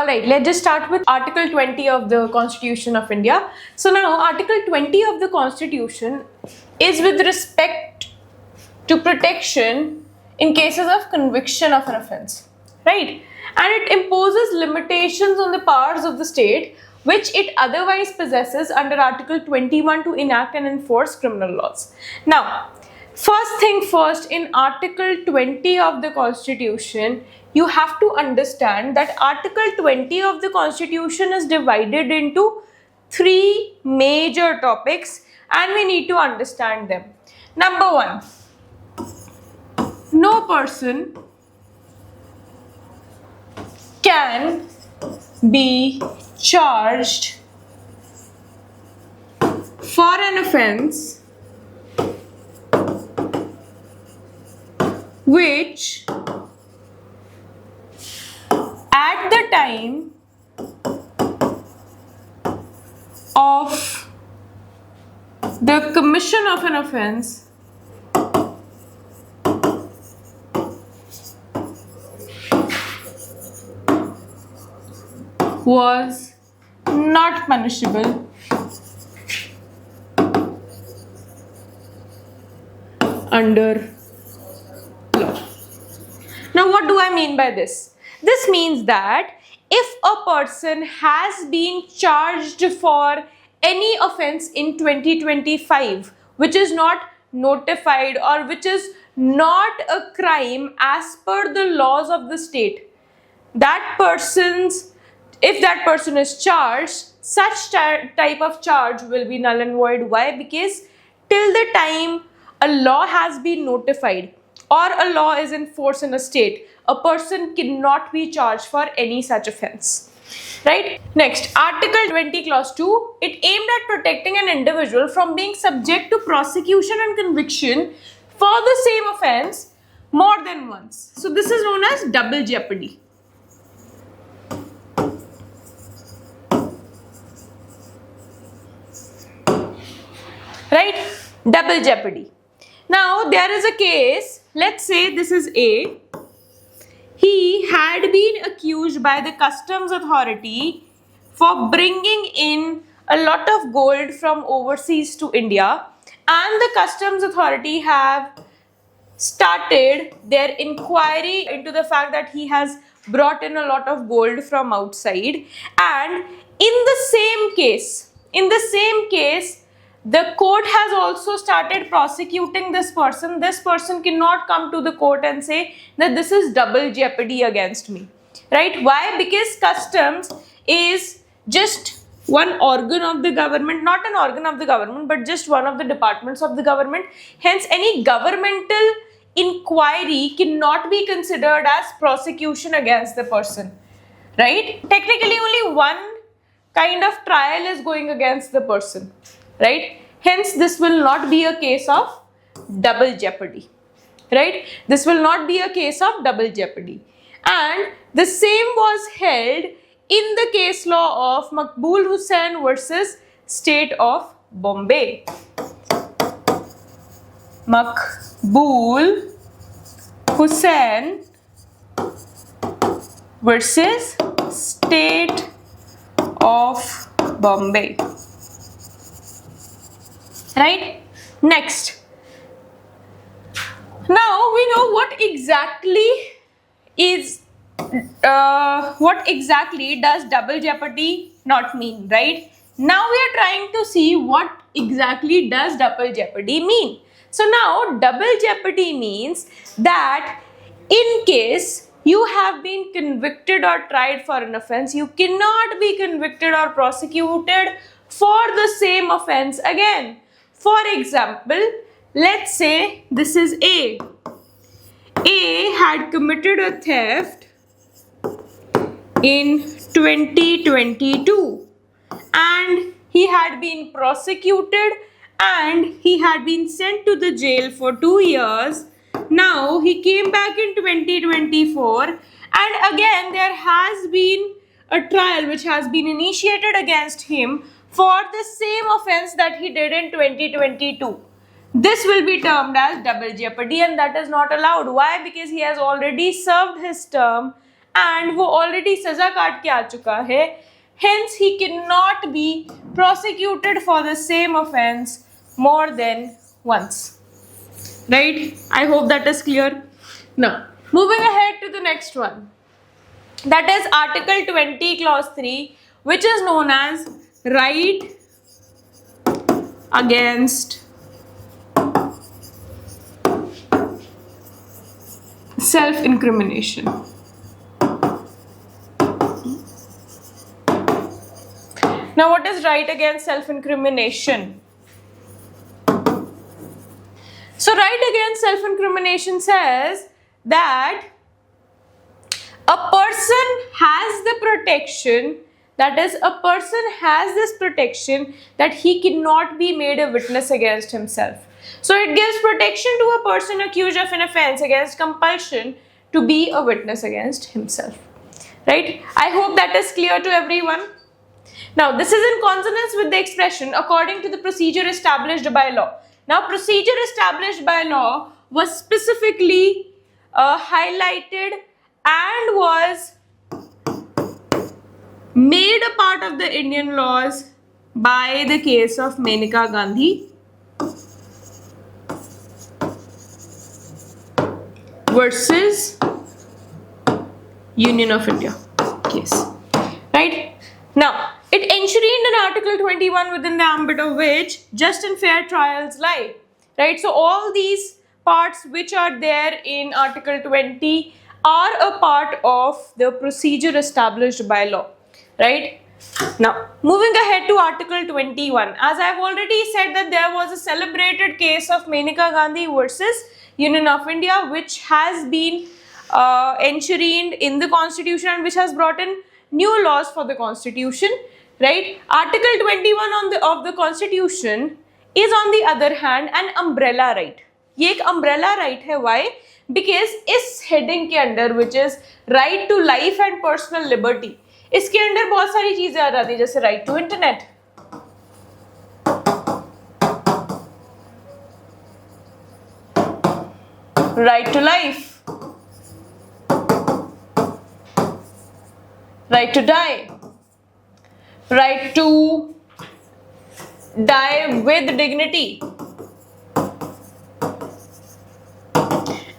Alright, let's just start with Article 20 of the Constitution of India. So now Article 20 of the Constitution is with respect to protection in cases of conviction of an offence, right? And it imposes limitations on the powers of the state which it otherwise possesses under Article 21 to enact and enforce criminal laws. Now, first thing first, in Article 20 of the Constitution, you have to understand that Article 20 of the Constitution is divided into three major topics and we need to understand them. Number one, no person can be charged for an offence which at the time of the commission of an offence was not punishable under law. Now, what do I mean by this? This means that if a person has been charged for any offence in 2025 which is not notified or which is not a crime as per the laws of the state, if that person is charged, such type of charge will be null and void. Why? Because till the time a law has been notified or a law is in force in a state, a person cannot be charged for any such offence. Right? Next, Article 20 Clause 2, it aimed at protecting an individual from being subject to prosecution and conviction for the same offence more than once. So this is known as double jeopardy. Right? Double jeopardy. Now, there is a case, let's say this is A. He had been accused by the customs authority for bringing in a lot of gold from overseas to India, and the customs authority have started their inquiry into the fact that he has brought in a lot of gold from outside, and in the same case, the court has also started prosecuting this person. This person cannot come to the court and say that this is double jeopardy against me, right? Why? Because customs is just one organ of the government, not an organ of the government, but just one of the departments of the government. Hence, any governmental inquiry cannot be considered as prosecution against the person, right? Technically, only one kind of trial is going against the person, right? Hence, this will not be a case of double jeopardy, right? This will not be a case of double jeopardy. And the same was held in the case law of Maqbool Hussain versus State of Bombay. Maqbool Hussain versus State of Bombay. Right? Next. Now we know what exactly does double jeopardy not mean, right? Now we are trying to see what exactly does double jeopardy mean. So now double jeopardy means that in case you have been convicted or tried for an offence, you cannot be convicted or prosecuted for the same offence again. For example, let's say this is A. A had committed a theft in 2022 and he had been prosecuted and he had been sent to the jail for 2 years. Now he came back in 2024 and again there has been a trial which has been initiated against him for the same offence that he did in 2022. This will be termed as double jeopardy and that is not allowed. Why? Because he has already served his term and वो already सजा काट के आ चुका है, hence he cannot be prosecuted for the same offense more than once. Right? I hope that is clear. Now, moving ahead to the next one. That is Article 20 Clause 3, which is known as right against self-incrimination. Now, what is right against self-incrimination? So, right against self-incrimination says that a person has the protection, that is, a person has this protection that he cannot be made a witness against himself. So it gives protection to a person accused of an offense against compulsion to be a witness against himself. Right? I hope that is clear to everyone. Now, this is in consonance with the expression according to the procedure established by law. Now, procedure established by law was specifically highlighted and was made a part of the Indian laws by the case of Maneka Gandhi versus Union of India case. Right? Now, it enshrined in Article 21 within the ambit of which just and fair trials lie. Right? So, all these parts which are there in Article 20 are a part of the procedure established by law. Right? Now, moving ahead to Article 21. As I have already said that there was a celebrated case of Maneka Gandhi versus Union of India, which has been enshrined in the Constitution and which has brought in new laws for the Constitution. Right? Article 21 of the Constitution is on the other hand an umbrella right. ये एक umbrella right है. Why? Because इस heading के अंदर which is right to life and personal liberty, इसके अंदर बहुत सारी चीजें आ जाती है जैसे right to internet, right to life, right to die, right to die with dignity,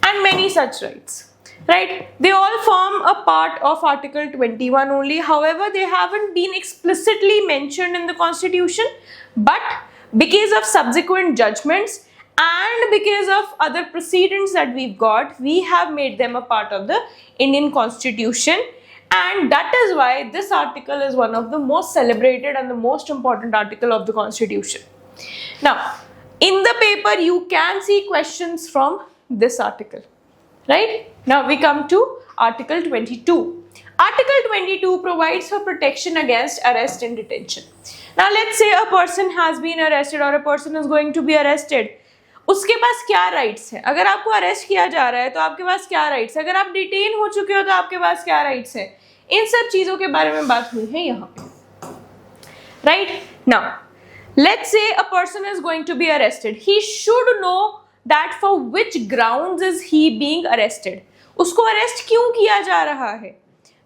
and many such rights. Right? They all form a part of Article 21 only. However, they haven't been explicitly mentioned in the Constitution, but because of subsequent judgments and because of other precedents that we've got, we have made them a part of the Indian Constitution, and that is why this article is one of the most celebrated and the most important article of the Constitution. Now, in the paper, you can see questions from this article. Right? Now we come to Article 22. Article 22 provides for protection against arrest and detention. Now let's say a person has been arrested or a person is going to be arrested. उसके पास क्या rights हैं? अगर आपको arrest किया जा रहा है तो आपके पास क्या rights हैं? अगर आप detain हो चुके हो तो आपके पास क्या rights हैं? इन सब चीजों के बारे में बात हुई है यहाँ पे. Right? Now, let's say a person is going to be arrested. He should know that for which grounds is he being arrested. उसको arrest क्यों किया जा रहा है?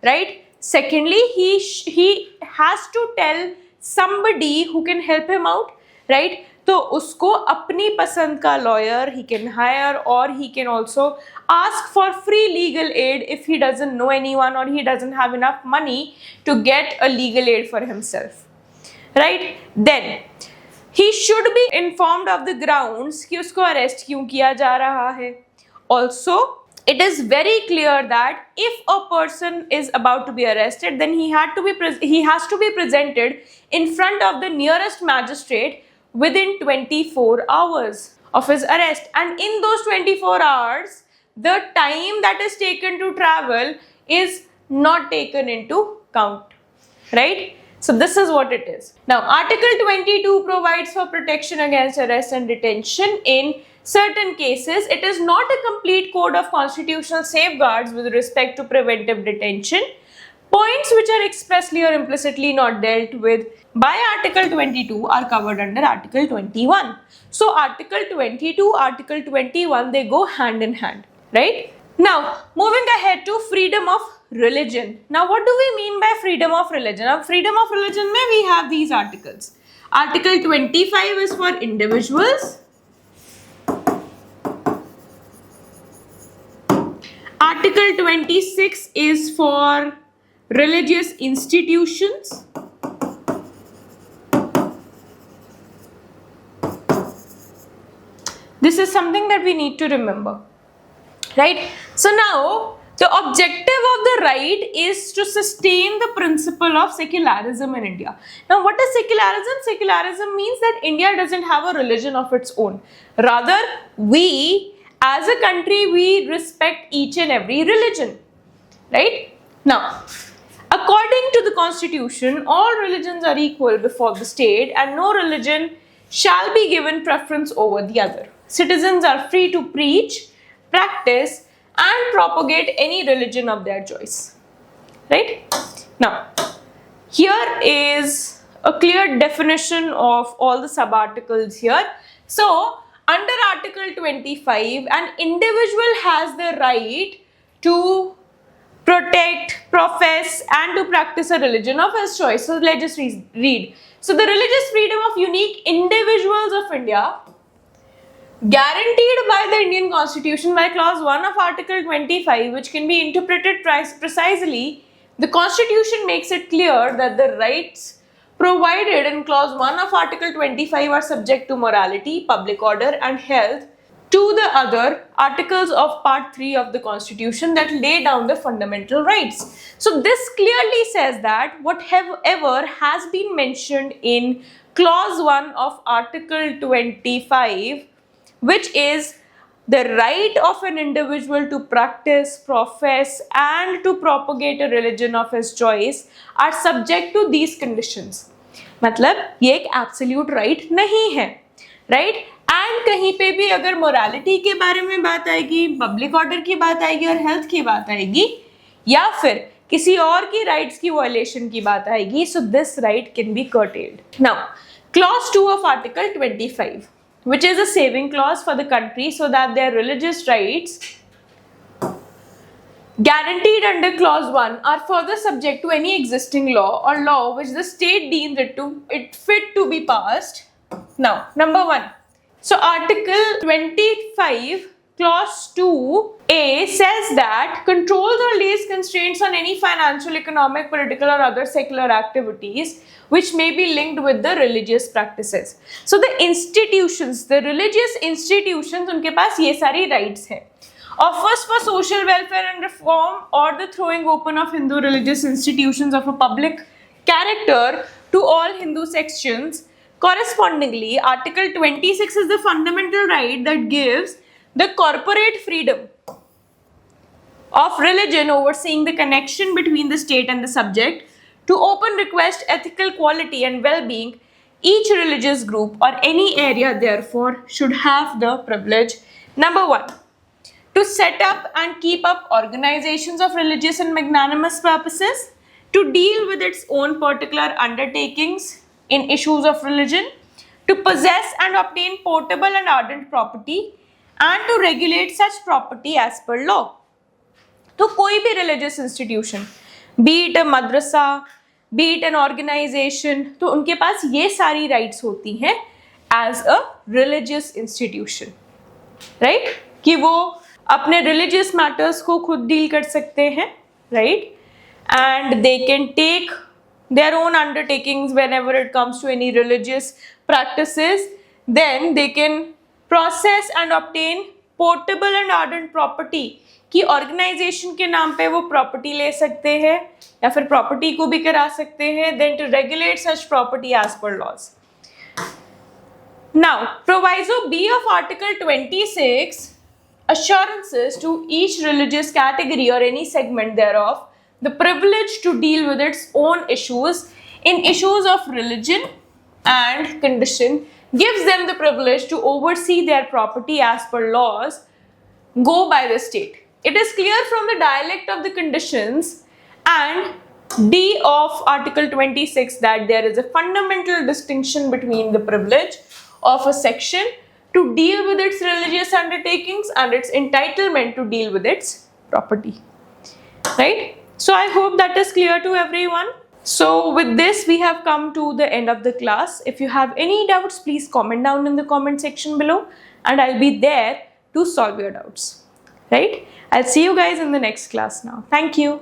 Right? Secondly, he has to tell somebody who can help him out. Right? तो उसको अपनी पसंद का lawyer he can hire, or he can also ask for free legal aid if he doesn't know anyone or he doesn't have enough money to get a legal aid for himself. Right? Then he should be informed of the grounds कि उसको arrest क्यों किया जा रहा है. Also, it is very clear that if a person is about to be arrested, then he has to be presented in front of the nearest magistrate within 24 hours of his arrest. And in those 24 hours, the time that is taken to travel is not taken into count. Right? So this is what it is. Now, Article 22 provides for protection against arrest and detention in certain cases. It is not a complete code of constitutional safeguards with respect to preventive detention. Points which are expressly or implicitly not dealt with by Article 22 are covered under Article 21. So, Article 22, Article 21, they go hand in hand, right? Now, moving ahead to freedom of religion. Now, what do we mean by freedom of religion? Now, freedom of religion mein we have these articles. Article 25 is for individuals. Article 26 is for religious institutions. This is something that we need to remember, right? So now, the objective of the right is to sustain the principle of secularism in India. Now, what is secularism? Secularism means that India doesn't have a religion of its own. Rather, we as a country, we respect each and every religion, right? Now, according to the constitution, all religions are equal before the state and no religion shall be given preference over the other. Citizens are free to preach, practice and propagate any religion of their choice, right? Now, here is a clear definition of all the sub-articles here. So, under Article 25, an individual has the right to protect, profess and to practice a religion of his choice. So let's just read. So the religious freedom of unique individuals of India, guaranteed by the Indian Constitution by Clause 1 of Article 25, which can be interpreted precisely, the Constitution makes it clear that the rights provided in Clause 1 of Article 25 are subject to morality, public order and health to the other articles of Part 3 of the Constitution that lay down the fundamental rights. So this clearly says that whatever has been mentioned in Clause 1 of Article 25, which is the right of an individual to practice, profess and to propagate a religion of his choice are subject to these conditions. मतलब ये एक absolute right नहीं है, right? And कहीं पे भी अगर morality के बारे में बात आएगी, public order की बात आएगी और health की बात आएगी या फिर किसी और की rights की violation की बात आएगी, so this right can be curtailed. Now, clause 2 of Article 25, which is a saving clause for the country so that their religious rights guaranteed under clause 1 are further subject to any existing law or law which the state deems it fit to be passed. Now, number 1. So, Article 25 clause 2a says that controls or lays constraints on any financial, economic, political or other secular activities which may be linked with the religious practices. So, the institutions, the religious institutions, उनके पास ये सारी rights हैं. Offers for social welfare and reform or the throwing open of Hindu religious institutions of a public character to all Hindu sections. Correspondingly, Article 26 is the fundamental right that gives the corporate freedom of religion overseeing the connection between the state and the subject to open request ethical quality and well-being. Each religious group or any area therefore should have the privilege. Number 1. To set up and keep up organizations of religious and magnanimous purposes, to deal with its own particular undertakings in issues of religion, to possess and obtain portable and ardent property, and to regulate such property as per law. तो कोई भी religious institution, be it a madrasa, be it an organization, तो उनके पास ये सारी rights होती हैं as a religious institution, right? कि वो अपने religious matters को खुद deal कर सकते हैं, right? And they can take their own undertakings whenever it comes to any religious practices. Then they can process and obtain portable and ardent property कि organization के नाम पे वो property ले सकते हैं या फिर property को भी करा सकते हैं. Then to regulate such property as per laws. Now, Proviso B of Article 26 assurances to each religious category or any segment thereof the privilege to deal with its own issues in issues of religion and condition, gives them the privilege to oversee their property as per laws go by the state. It is clear from the dialect of the conditions and D of Article 26 that there is a fundamental distinction between the privilege of a section to deal with its religious undertakings and its entitlement to deal with its property, right? So I hope that is clear to everyone. So with this, we have come to the end of the class. If you have any doubts, please comment down in the comment section below and I'll be there to solve your doubts. Right? I'll see you guys in the next class now. Thank you.